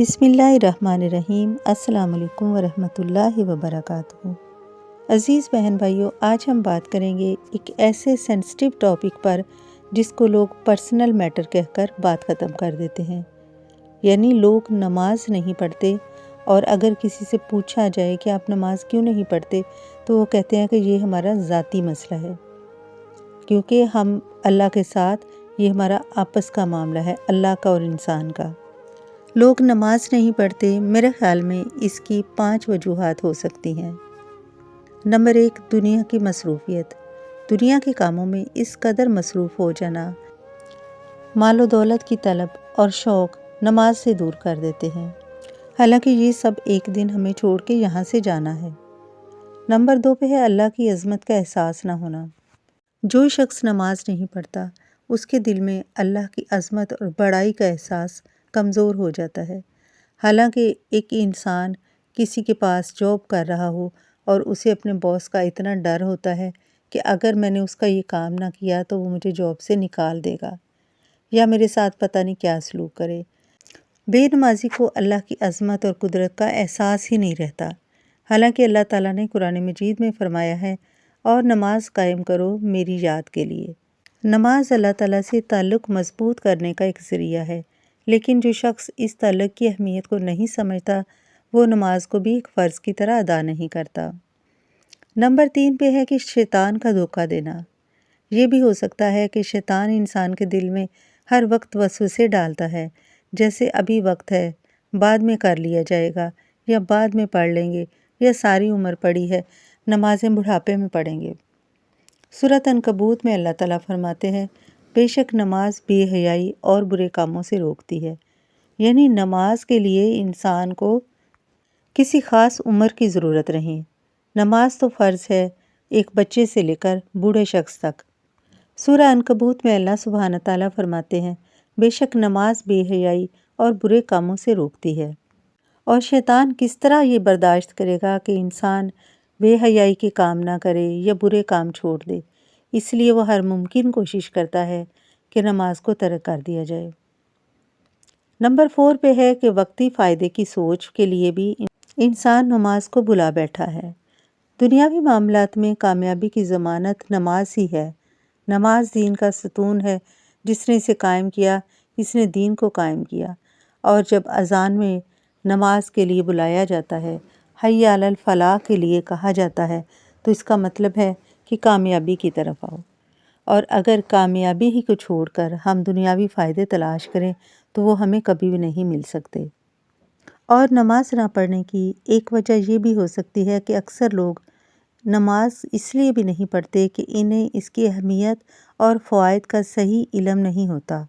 بسم اللہ الرحمن الرحیم۔ السلام علیکم ورحمۃ اللہ وبرکاتہ۔ عزیز بہن بھائیوں، آج ہم بات کریں گے ایک ایسے سینسٹیو ٹاپک پر جس کو لوگ پرسنل میٹر کہہ کر بات ختم کر دیتے ہیں، یعنی لوگ نماز نہیں پڑھتے، اور اگر کسی سے پوچھا جائے کہ آپ نماز کیوں نہیں پڑھتے تو وہ کہتے ہیں کہ یہ ہمارا ذاتی مسئلہ ہے، کیونکہ ہم اللہ کے ساتھ یہ ہمارا آپس کا معاملہ ہے، اللہ کا اور انسان کا۔ لوگ نماز نہیں پڑھتے، میرے خیال میں اس کی 5 وجوہات ہو سکتی ہیں۔ نمبر 1، دنیا کی مصروفیت۔ دنیا کے کاموں میں اس قدر مصروف ہو جانا، مال و دولت کی طلب اور شوق نماز سے دور کر دیتے ہیں، حالانکہ یہ سب ایک دن ہمیں چھوڑ کے یہاں سے جانا ہے۔ نمبر 2 پہ ہے اللہ کی عظمت کا احساس نہ ہونا۔ جو شخص نماز نہیں پڑھتا، اس کے دل میں اللہ کی عظمت اور بڑائی کا احساس کمزور ہو جاتا ہے، حالانکہ ایک انسان کسی کے پاس جاب کر رہا ہو اور اسے اپنے باس کا اتنا ڈر ہوتا ہے کہ اگر میں نے اس کا یہ کام نہ کیا تو وہ مجھے جاب سے نکال دے گا یا میرے ساتھ پتہ نہیں کیا سلوک کرے۔ بے نمازی کو اللہ کی عظمت اور قدرت کا احساس ہی نہیں رہتا، حالانکہ اللہ تعالیٰ نے قرآن مجید میں فرمایا ہے، اور نماز قائم کرو میری یاد کے لیے۔ نماز اللہ تعالیٰ سے تعلق مضبوط کرنے کا ایک ذریعہ ہے، لیکن جو شخص اس تعلق کی اہمیت کو نہیں سمجھتا، وہ نماز کو بھی ایک فرض کی طرح ادا نہیں کرتا۔ نمبر 3 پہ ہے کہ شیطان کا دھوکہ دینا۔ یہ بھی ہو سکتا ہے کہ شیطان انسان کے دل میں ہر وقت وسوسے ڈالتا ہے، جیسے ابھی وقت ہے، بعد میں کر لیا جائے گا، یا بعد میں پڑھ لیں گے، یا ساری عمر پڑی ہے، نمازیں بڑھاپے میں پڑھیں گے۔ سورۃ عنکبوت میں اللہ تعالیٰ فرماتے ہیں، بے شک نماز بے حیائی اور برے کاموں سے روکتی ہے، یعنی نماز کے لیے انسان کو کسی خاص عمر کی ضرورت نہیں۔ نماز تو فرض ہے ایک بچے سے لے کر بوڑھے شخص تک۔ سورہ عنکبوت میں اللہ سبحانہ تعالیٰ فرماتے ہیں، بے شک نماز بے حیائی اور برے کاموں سے روکتی ہے۔ اور شیطان کس طرح یہ برداشت کرے گا کہ انسان بے حیائی کے کام نہ کرے یا برے کام چھوڑ دے، اس لیے وہ ہر ممکن کوشش کرتا ہے کہ نماز کو ترک کر دیا جائے۔ نمبر 4 پہ ہے کہ وقتی فائدے کی سوچ کے لیے بھی انسان نماز کو بھلا بیٹھا ہے۔ دنیاوی معاملات میں کامیابی کی ضمانت نماز ہی ہے۔ نماز دین کا ستون ہے، جس نے اسے قائم کیا، اس نے دین کو قائم کیا۔ اور جب اذان میں نماز کے لیے بلایا جاتا ہے، حی علی الفلاح کے لیے کہا جاتا ہے، تو اس کا مطلب ہے کہ کامیابی کی طرف آؤ۔ اور اگر کامیابی ہی کو چھوڑ کر ہم دنیاوی فائدے تلاش کریں تو وہ ہمیں کبھی بھی نہیں مل سکتے۔ اور نماز نہ پڑھنے کی ایک وجہ یہ بھی ہو سکتی ہے کہ اکثر لوگ نماز اس لیے بھی نہیں پڑھتے کہ انہیں اس کی اہمیت اور فوائد کا صحیح علم نہیں ہوتا۔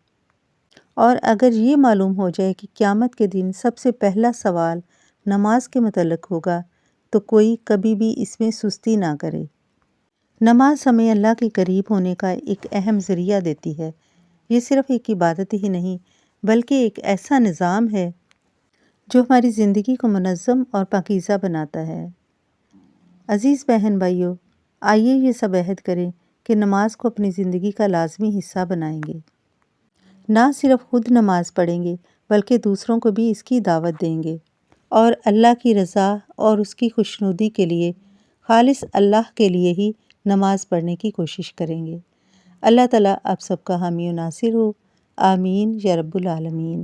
اور اگر یہ معلوم ہو جائے کہ قیامت کے دن سب سے پہلا سوال نماز کے متعلق ہوگا تو کوئی کبھی بھی اس میں سستی نہ کرے۔ نماز ہمیں اللہ کے قریب ہونے کا ایک اہم ذریعہ دیتی ہے۔ یہ صرف ایک عبادت ہی نہیں بلکہ ایک ایسا نظام ہے جو ہماری زندگی کو منظم اور پاکیزہ بناتا ہے۔ عزیز بہن بھائیوں، آئیے یہ سب عہد کریں کہ نماز کو اپنی زندگی کا لازمی حصہ بنائیں گے۔ نہ صرف خود نماز پڑھیں گے بلکہ دوسروں کو بھی اس کی دعوت دیں گے، اور اللہ کی رضا اور اس کی خوشنودی کے لیے خالص اللہ کے لیے ہی نماز پڑھنے کی کوشش کریں گے۔ اللہ تعالیٰ آپ سب کا حامی و ناصر ہو، آمین یا رب العالمین۔